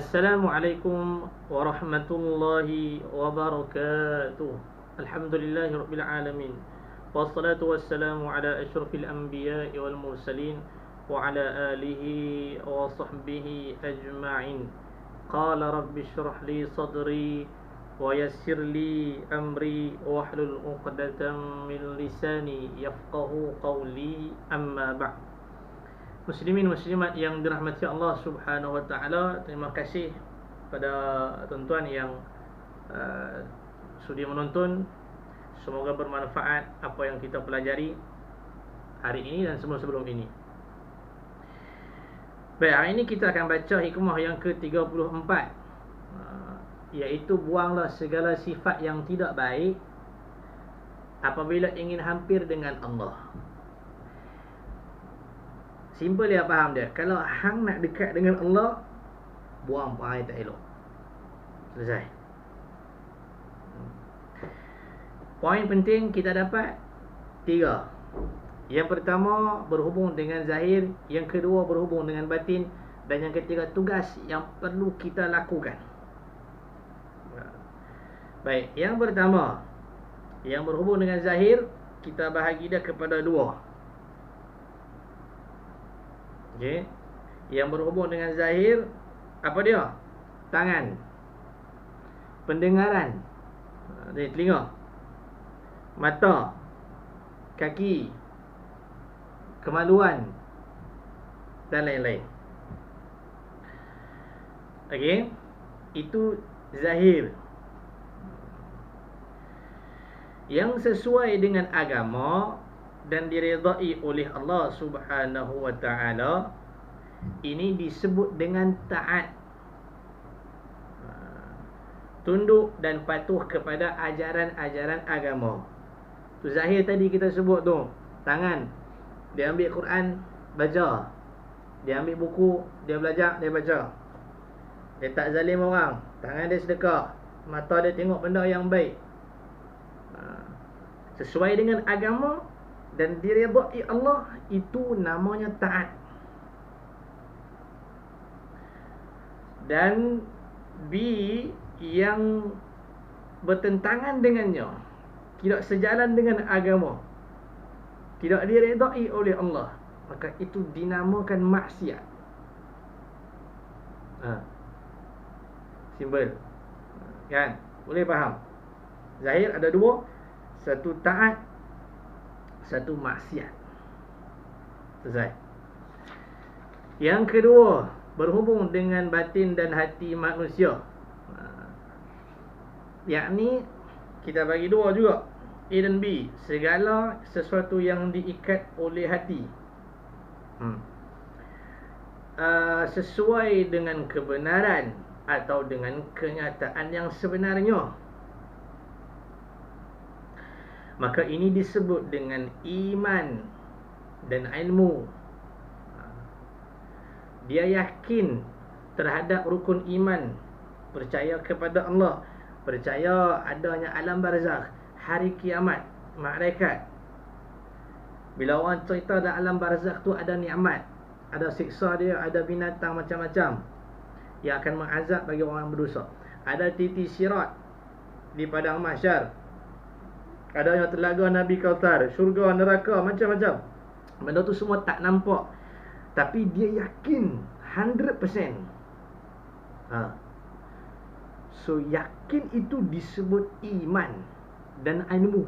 Assalamualaikum warahmatullahi wabarakatuh. Alhamdulillahi rabbil alamin. Wassalatu wassalamu ala asyrafil anbiya'i wal mursalin wa ala alihi wa sahbihi ajma'in. Qala rabbi shrah li sadri wa yassir li amri wahlul 'uqdatam min lisani yafqahu qawli, amma ba'd. Muslimin muslimat yang dirahmati Allah Subhanahu wa taala, terima kasih pada tuan-tuan yang sudi menonton. Semoga bermanfaat apa yang kita pelajari hari ini dan sebelum ini. Baik, hari ini kita akan baca hikmah yang ke-34, iaitu buanglah segala sifat yang tidak baik apabila ingin hampir dengan Allah. Simple dia, faham dia. Kalau hang nak dekat dengan Allah, buang perangai tak elok. Selesai. Poin penting kita dapat 3. Yang pertama berhubung dengan zahir, yang kedua berhubung dengan batin, dan yang ketiga tugas yang perlu kita lakukan. Baik, yang pertama yang berhubung dengan zahir, kita bahagi dia kepada 2. Okay. Yang berhubung dengan zahir, apa dia? Tangan, pendengaran, dari telinga, mata, kaki, kemaluan, dan lain-lain. Okey, itu zahir. Yang sesuai dengan agama dan diredai oleh Allah Subhanahu wa taala, ini disebut dengan taat, tunduk dan patuh kepada ajaran-ajaran agama. Tu zahir tadi kita sebut tu. Tangan, dia ambil Quran, baca. Dia ambil buku, dia belajar, dia baca. Dia tak zalim orang. Tangan dia sedekah. Mata dia tengok benda yang baik. Sesuai dengan agama dan diredai Allah, itu namanya taat. Dan B, yang bertentangan dengannya, tidak sejalan dengan agama, tidak diredai oleh Allah, maka itu dinamakan maksiat. Simple kan? Boleh faham? Zahir ada 2, satu taat, satu maksiat. Selesai. Yang kedua, berhubung dengan batin dan hati manusia. Yakni kita bagi 2 juga, A dan B. Segala sesuatu yang diikat oleh hati, sesuai dengan kebenaran atau dengan kenyataan yang sebenarnya, maka ini disebut dengan iman dan ilmu. Dia yakin terhadap rukun iman, percaya kepada Allah, percaya adanya alam barzakh, hari kiamat, malaikat. Bila orang cerita dalam alam barzakh tu ada nikmat, ada siksa dia, ada binatang macam-macam yang akan mengazab bagi orang berdosa. Ada titi sirat di padang mahsyar, adanya telaga Nabi Kautsar, syurga, neraka, macam-macam. Benda tu semua tak nampak, tapi dia yakin 100%. So yakin itu disebut iman dan ilmu.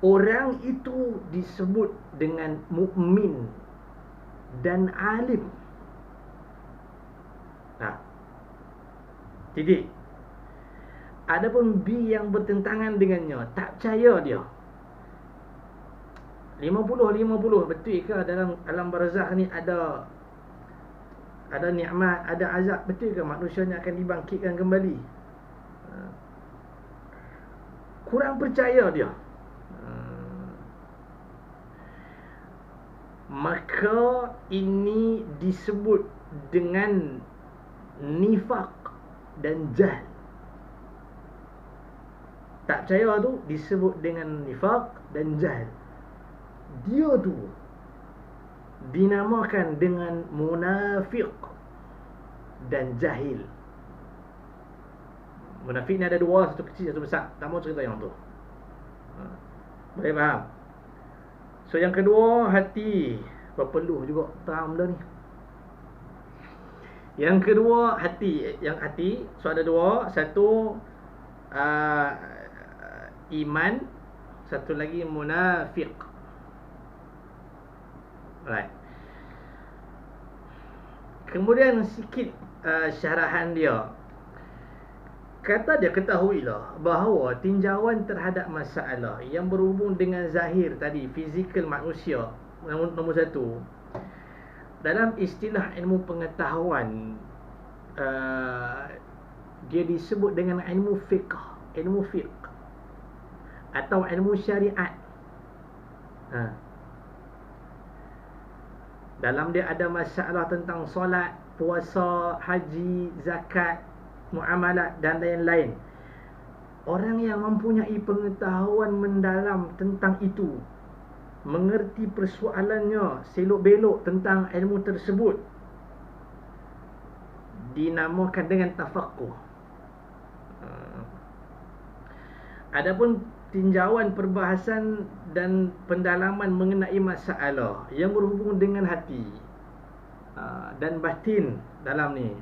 Orang itu disebut dengan mukmin dan alim. Titik. Adapun B yang bertentangan dengannya, tak percaya dia. 50-50, betul ke dalam alam barzakh ni ada nikmat, ada azab? Betul ke manusia ni akan dibangkitkan kembali? Kurang percaya dia. Maka ini disebut dengan nifaq dan jahl. Tak percaya tu disebut dengan nifaq dan jahl. Dia tu dinamakan dengan munafiq. dan jahil. Munafik ni ada dua, satu kecil, satu besar. Tak mau cerita yang tu. Boleh faham? So yang kedua, hati. Berpeluh juga terang benda ni. Yang kedua, hati. Yang hati, so ada dua. Satu iman, satu lagi munafik. Alright. Kemudian sikit syarahan dia. Kata dia, ketahuilah bahawa tinjauan terhadap masalah yang berhubung dengan zahir tadi, fizikal manusia, nombor satu, dalam istilah ilmu pengetahuan, dia disebut dengan ilmu fiqh, ilmu fiqh atau ilmu syariat. Dalam dia ada masalah tentang solat, puasa, haji, zakat, muamalat dan lain-lain. Orang yang mempunyai pengetahuan mendalam tentang itu, mengerti persoalannya selok-belok tentang ilmu tersebut, dinamakan dengan tafaqquh. Adapun tinjauan perbahasan dan pendalaman mengenai masalah yang berhubung dengan hati dan batin dalam ni,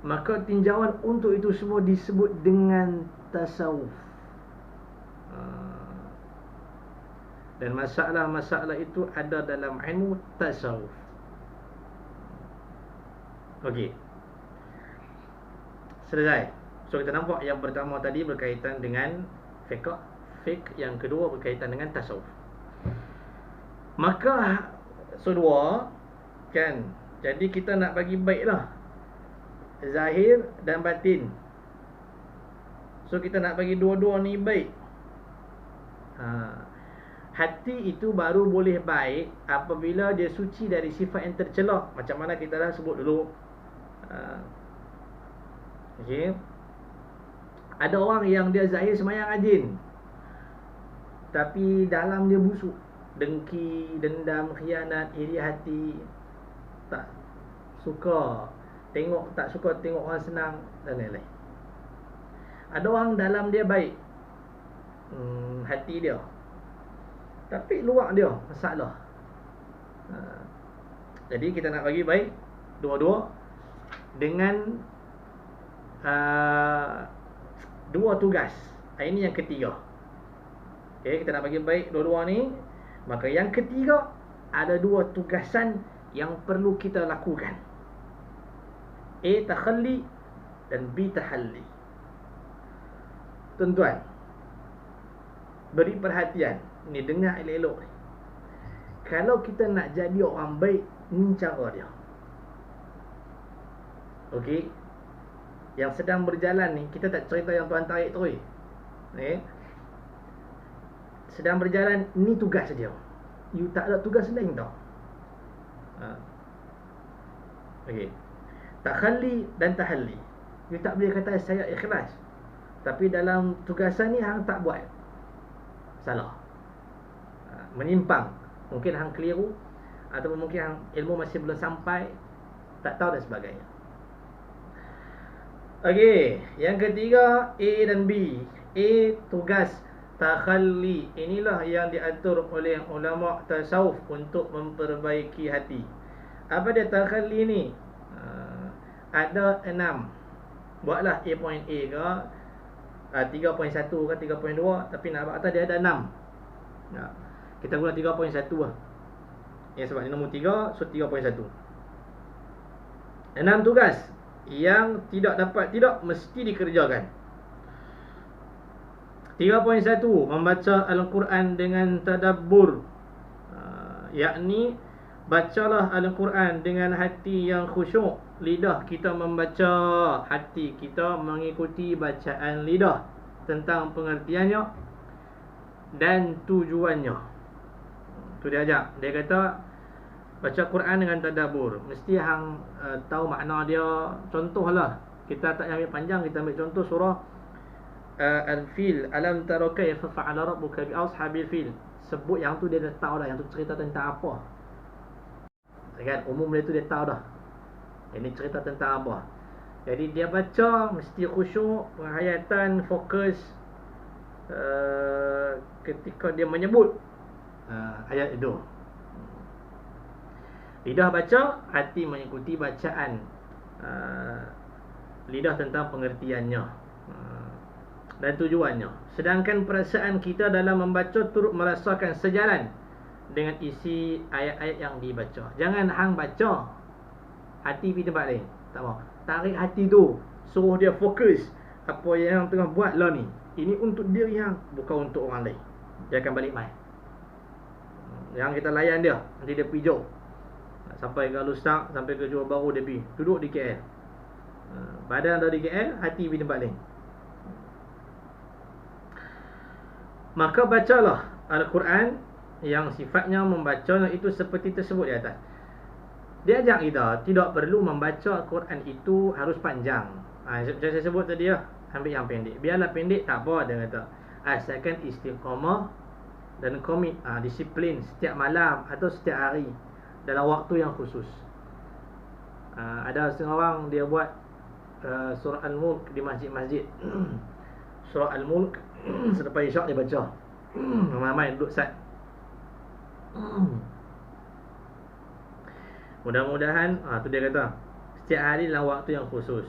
maka tinjauan untuk itu semua disebut dengan tasawuf. Dan masalah-masalah itu ada dalam ilmu tasawuf. Okey. Selesai. So kita nampak yang pertama tadi berkaitan dengan fiqh, yang kedua berkaitan dengan tasawuf. Maka so dua kan, jadi kita nak bagi baiklah zahir dan batin. So kita nak bagi dua-dua ni baik. Hati itu baru boleh baik apabila dia suci dari sifat yang tercela, macam mana kita dah sebut dulu. Okay. Ada orang yang dia zahir sembahyang rajin, tapi dalam dia busuk, dengki, dendam, khianat, iri hati, tak suka tengok orang senang dan lain-lain. Ada orang dalam dia baik, hati dia, tapi luar dia masalah. Jadi kita nak bagi baik dua-dua dengan dua tugas. Ini yang ketiga. Okay, kita nak bagi baik dua-dua ni, maka yang ketiga ada dua tugasan yang perlu kita lakukan. A. Takhalli dan B. Tahalli. Tuan-tuan, beri perhatian. Ni dengar elok-elok ni. Kalau kita nak jadi orang baik, ni cara dia. Okey. Yang sedang berjalan ni, kita tak cerita yang tuan tarik tu. Okay. Sedang berjalan, ni tugas dia. You tak ada tugas lain tau. Okey. Takhalli dan tahalli. You tak boleh kata saya ikhlas, tapi dalam tugasan ni hang tak buat, salah, menyimpang. Mungkin hang keliru, ataupun mungkin hang ilmu masih belum sampai, tak tahu dan sebagainya. Okey, yang ketiga A dan B. A, tugas takhalli. Inilah yang diatur oleh ulama tasawuf untuk memperbaiki hati. Apa dia takhalli ni? Ada 6. Buatlah A point A ke 3.1 ke 3.2, tapi nak buat atas dia ada 6. Kita guna 3.1 lah. Sebab ni nombor 3, so 3.1. 6 tugas yang tidak mesti dikerjakan. 3.1, membaca Al-Quran dengan tadabbur, yakni bacalah Al-Quran dengan hati yang khusyuk. Lidah kita membaca, hati kita mengikuti bacaan lidah tentang pengertiannya dan tujuannya. Tu dia ajak. Dia kata baca Quran dengan tadabbur, mesti hang tahu makna dia. Contohlah, kita tak ambil panjang, kita ambil contoh surah Al-Fil. Alam tara kaifa fa'ala rabbuka bi ashabil fil. Sebut yang tu dia dah tahu dah, yang tu cerita tentang apa. Kan umum dia tu dia tahu dah. Ini cerita tentang Abah. Jadi dia baca mesti khusyuk, penghayatan, fokus ketika dia menyebut ayat itu. Lidah baca, hati mengikuti bacaan. Lidah tentang pengertiannya dan tujuannya. Sedangkan perasaan kita dalam membaca turut merasakan sejalan dengan isi ayat-ayat yang dibaca. Jangan hang baca, hati pergi tempat lain. Tak mau. Tarik hati tu, suruh dia fokus apa yang tengah buat lah ni. Ini untuk diri hang, bukan untuk orang lain. Dia akan balik mai. Yang kita layan dia, nanti dia pergi jauh. Sampai ke Lustak, sampai ke Johor Bahru dia pergi. Duduk di KL. Badan ada di KL, hati pergi tempat lain. Maka bacalah Al-Quran yang sifatnya membacanya itu seperti tersebut di atas. Dia ajak kita tidak perlu membaca Al-Quran itu harus panjang. Macam saya sebut tadi lah, ambil yang pendek. Biarlah pendek tak apa, dia kata. Asalkan istiqamah dan komit, disiplin setiap malam atau setiap hari dalam waktu yang khusus. Ada setengah orang dia buat surah Al-Mulk di masjid-masjid. Surah Al-Mulk selepas isyak dia baca. Ramai-ramai duduk sat. Mudah-mudahan tu dia kata setiap hari dalam waktu yang khusus.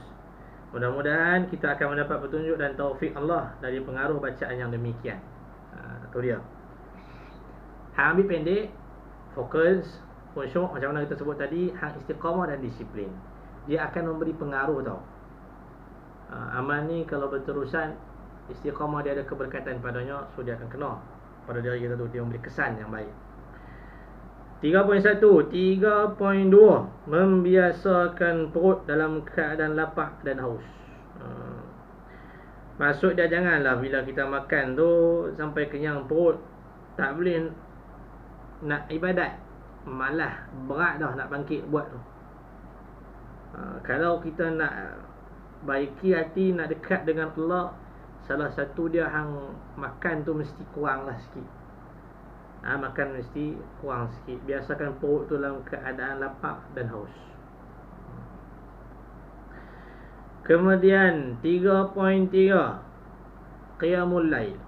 Mudah-mudahan kita akan mendapat petunjuk dan taufik Allah dari pengaruh bacaan yang demikian. Tu dia. Hang ambil pendek, fokus, khusyuk macam mana kita sebut tadi, hang istiqamah dan disiplin. Dia akan memberi pengaruh tau. Amal ni kalau berterusan, istiqamah dia ada keberkatan padanya, so dia akan kena pada diri kita tu, dia memberi kesan yang baik. 3.1, 3.2, membiasakan perut dalam keadaan lapar dan haus. Maksud dia janganlah bila kita makan tu sampai kenyang perut, tak boleh nak ibadat, malah berat dah nak bangkit buat tu. Kalau kita nak baiki hati, nak dekat dengan Allah, salah satu dia hang makan tu mesti kurang lah sikit. Makan mesti kurang sikit. Biasakan perut tu dalam keadaan lapar dan haus. Kemudian 3.3, Qiyamul Lail,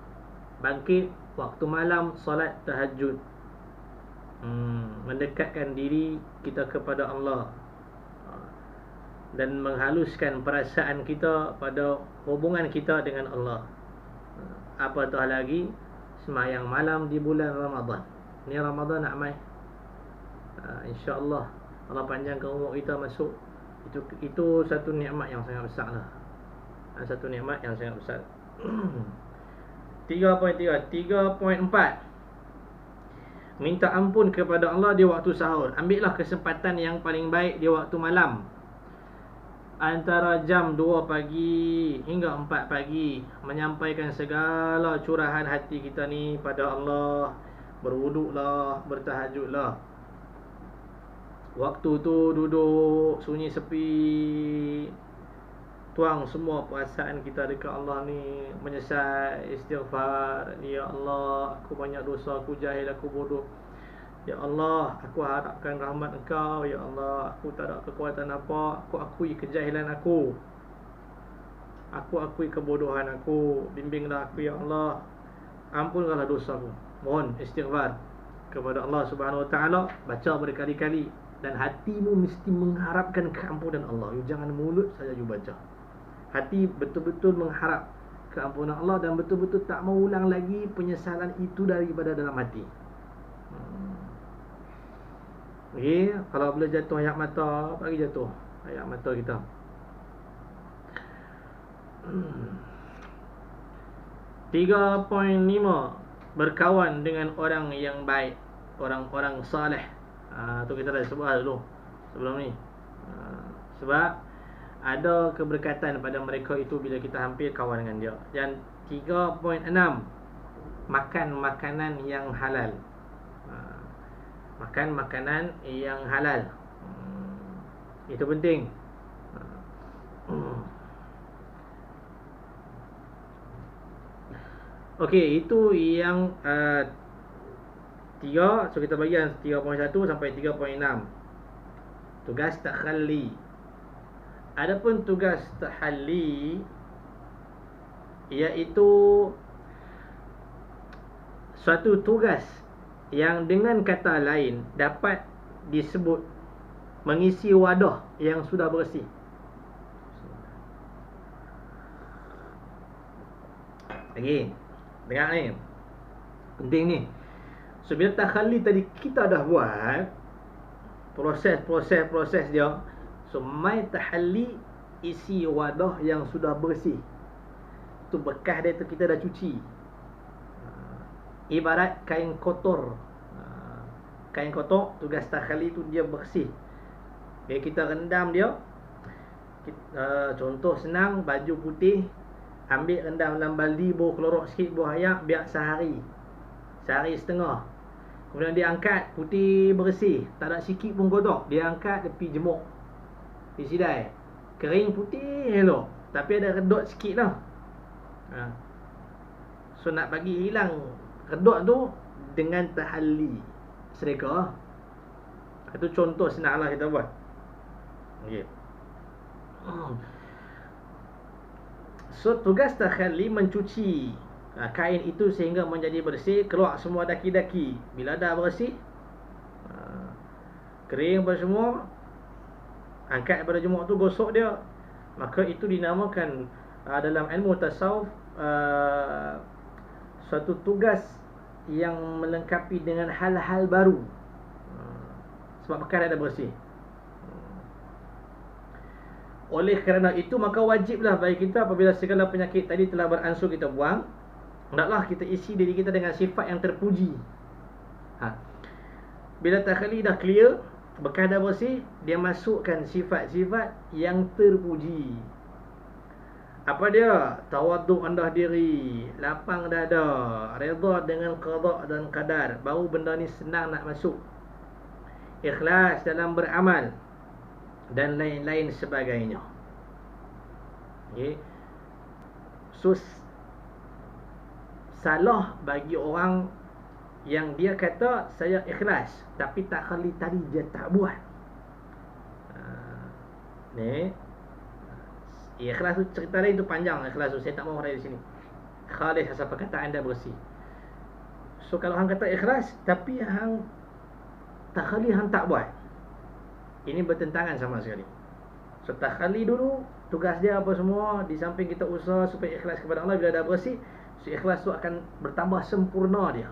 bangkit waktu malam, solat tahajud. Mendekatkan diri kita kepada Allah dan menghaluskan perasaan kita pada hubungan kita dengan Allah. Apatah lagi semayang malam di bulan Ramadan. Ni Ramadan nak mai. InsyaAllah Allah panjangkan umur kita masuk. Itu satu nikmat yang sangat besar lah. Satu nikmat yang sangat besar. 3.3, 3.4, minta ampun kepada Allah di waktu sahur. Ambillah kesempatan yang paling baik di waktu malam, antara jam 2 pagi hingga 4 pagi, menyampaikan segala curahan hati kita ni pada Allah. Berwuduklah, bertahajudlah. Waktu tu duduk sunyi sepi, tuang semua perasaan kita dekat Allah ni, menyesal, istighfar. Ya Allah, aku banyak dosa, aku jahil, aku bodoh. Ya Allah, aku harapkan rahmat Engkau. Ya Allah, aku tak ada kekuatan apa. Aku akui kejahilan aku. Aku akui kebodohan aku. Bimbinglah aku ya Allah. Ampunkanlah dosaku. Mohon istighfar kepada Allah Subhanahu Wa Taala. Baca berkali-kali. Dan hatimu mesti mengharapkan keampunan Allah. Jangan mulut saja you baca. Hati betul-betul mengharap keampunan Allah dan betul-betul tak mau ulang lagi penyesalan itu daripada dalam hati. Okay, kalau boleh jatuh air mata, bagi jatuh air mata kita. 3.5, berkawan dengan orang yang baik, orang-orang saleh. Tu kita dah sebut dulu sebelum ni. Sebab ada keberkatan pada mereka itu bila kita hampir kawan dengan dia. Dan 3.6, makan makanan yang halal. Makan makanan yang halal. Itu penting. Okey, itu yang 3. So kita bagi yang 3.1 sampai 3.6. Tugas takhalli, Adapun tugas tahalli, iaitu suatu tugas yang dengan kata lain dapat disebut mengisi wadah yang sudah bersih. Lagi, dengar ni, penting ni. So bila takhalli tadi kita dah buat proses dia, so mai tahalli isi wadah yang sudah bersih. Tu bekas dia tu kita dah cuci. Ibarat kain kotor. Kain kotor, tugas takhalli tu dia bersih. Bila kita rendam dia, contoh senang, baju putih, ambil rendam dalam baldi, bau kelorok sikit, bau ayak, biar sehari setengah. Kemudian dia angkat, putih bersih, tak ada sikit pun kotor. Dia angkat, dia pergi jemur, pergi sidai, kering putih elok, tapi ada redut sikit lah. So nak bagi hilang redut tu dengan tahalli sedekah. Itu contoh senang lah kita buat. Okay. So tugas takhalli mencuci kain itu sehingga menjadi bersih, keluar semua daki-daki. Bila dah bersih, kering apa semua, angkat daripada jemur tu, gosok dia, maka itu dinamakan dalam ilmu tasawuf suatu tugas yang melengkapi dengan hal-hal baru, sebab bekas dah bersih. Oleh kerana itu, maka wajiblah bagi kita apabila segala penyakit tadi telah beransur kita buang, hendaklah kita isi diri kita dengan sifat yang terpuji. Bila takhalli dah clear, bekas dah bersih, dia masukkan sifat-sifat yang terpuji. Apa dia? Tawaduk rendah diri, lapang dada, redha dengan qada dan qadar. Baru benda ni senang nak masuk. Ikhlas dalam beramal dan lain-lain sebagainya. Okay. So salah bagi orang yang dia kata saya ikhlas, tapi takhalli tadi dia tak buat. Ni ikhlas tu cerita lain tu panjang. Ikhlas tu saya tak mahu di sini. Khalis asal perkataan anda bersih. So kalau hang kata ikhlas tapi hang takhalli hang tak buat, ini bertentangan sama sekali. So takhalli dulu, tugas dia apa semua, di samping kita usaha supaya ikhlas kepada Allah. Bila dah bersih, so ikhlas tu akan bertambah sempurna dia.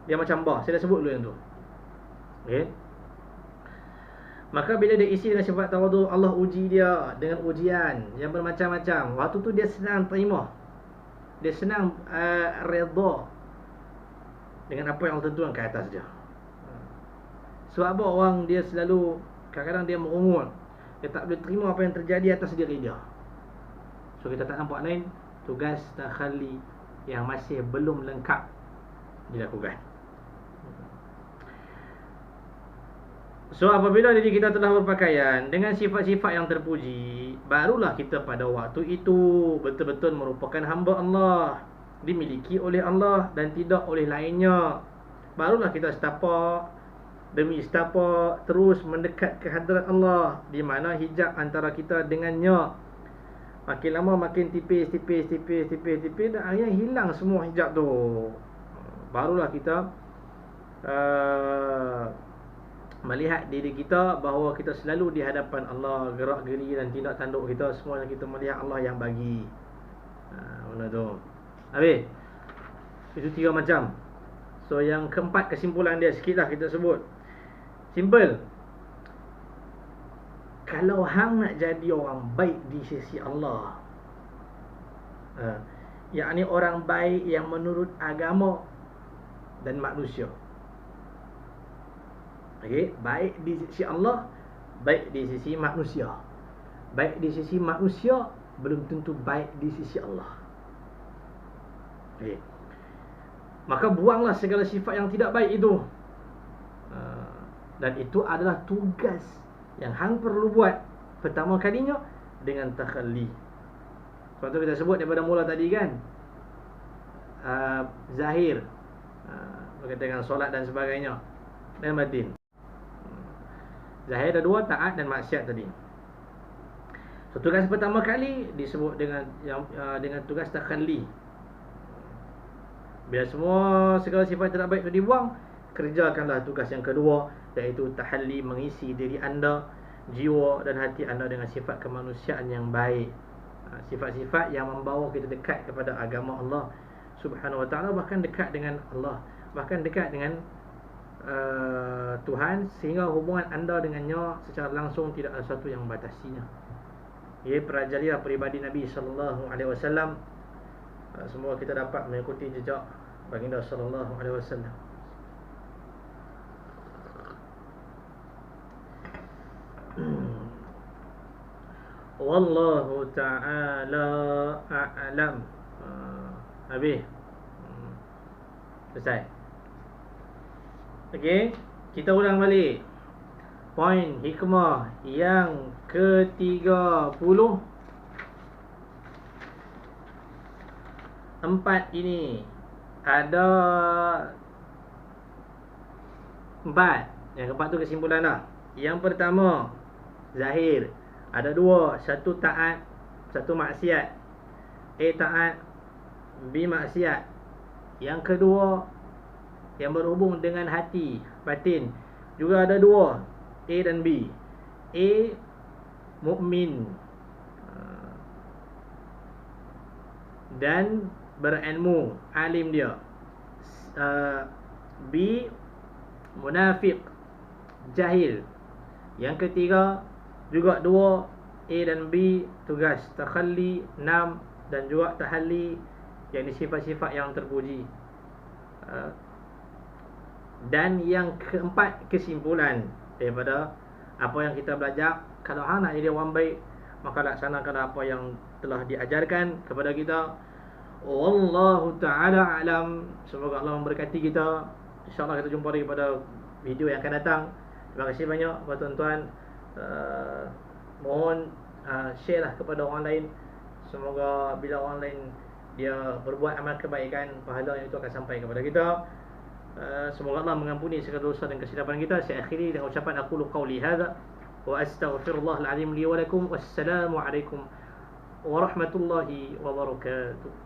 Dia macam bah, saya dah sebut dulu yang tu. Okay. Maka bila dia isi dengan sifat tawaduk, Allah uji dia dengan ujian yang bermacam-macam. Waktu tu dia senang terima, dia senang redha dengan apa yang Allah tentukan ke atas dia. Sebab apa orang dia selalu, kadang-kadang dia merungut, dia tak boleh terima apa yang terjadi atas diri dia. So kita tak nampak lain, tugas takhalli yang masih belum lengkap dilakukan. So apabila diri kita telah berpakaian dengan sifat-sifat yang terpuji, barulah kita pada waktu itu betul-betul merupakan hamba Allah, dimiliki oleh Allah dan tidak oleh lainnya. Barulah kita setapak demi setapak terus mendekat ke hadrat Allah, di mana hijab antara kita dengannya makin lama makin tipis, dan akhirnya hilang semua hijab tu. Barulah kita melihat diri kita bahawa kita selalu di hadapan Allah, gerak geri dan tindak tanduk kita semuanya kita melihat Allah yang bagi. Mana tu? Habis. Itu 3 macam. So yang keempat, kesimpulan dia sikitlah kita sebut. Simple. Kalau hang nak jadi orang baik di sisi Allah, yakni orang baik yang menurut agama dan manusia. Okay, baik di sisi Allah, baik di sisi manusia. Baik di sisi manusia belum tentu baik di sisi Allah. Okay. Maka buanglah segala sifat yang tidak baik itu. Dan itu adalah tugas yang hang perlu buat pertama kalinya dengan takhalli. Sebab tu kita sebut daripada mula tadi kan, zahir berkaitan dengan solat dan sebagainya, dan batin. Zahir ada dua, taat dan maksiat tadi. So, tugas pertama kali disebut dengan dengan tugas takhalli. Bila semua segala sifat tidak baik itu dibuang, kerjakanlah tugas yang kedua, iaitu tahalli, mengisi diri anda, jiwa dan hati anda dengan sifat kemanusiaan yang baik. Sifat-sifat yang membawa kita dekat kepada agama Allah Subhanahu wa ta'ala, bahkan dekat dengan Allah, bahkan dekat dengan Tuhan, sehingga hubungan anda dengannya secara langsung tidak ada sesuatu yang membatasinya. Ia perajalia peribadi Nabi sallallahu alaihi wasallam. Semoga kita dapat mengikuti jejak baginda sallallahu alaihi wasallam. Wallahu ta'ala a'lam. Habis. Selesai. Okey, kita ulang balik. Poin hikmah yang ke-30. 4 ini ada 4. Yang keempat tu kesimpulan dah. Yang pertama, zahir. Ada 2, satu taat, satu maksiat. A taat, B maksiat. Yang kedua, yang berhubung dengan hati, batin, juga ada 2, A dan B. A, mukmin dan berilmu, alim dia. B, munafik, jahil. Yang ketiga, juga 2, A dan B, tugas takhalli, 6, dan juga tahalli, yang sifat-sifat yang terpuji. Dan yang keempat, kesimpulan daripada apa yang kita belajar. Kalau hang nak jadi orang baik, maka laksanakan apa yang telah diajarkan kepada kita. Wallahu ta'ala alam. Semoga Allah memberkati kita. InsyaAllah kita jumpa lagi pada video yang akan datang. Terima kasih banyak kepada tuan-tuan. Mohon share lah kepada orang lain. Semoga bila orang lain dia berbuat amal kebaikan, pahala yang itu akan sampai kepada kita. Semoga Allah mengampuni segala dosa dan kesilapan kita. Saya akhiri dengan ucapan aqulu qawli hadza wa astaghfirullahal azim li wa lakum. Wassalamu alaikum warahmatullahi wabarakatuh.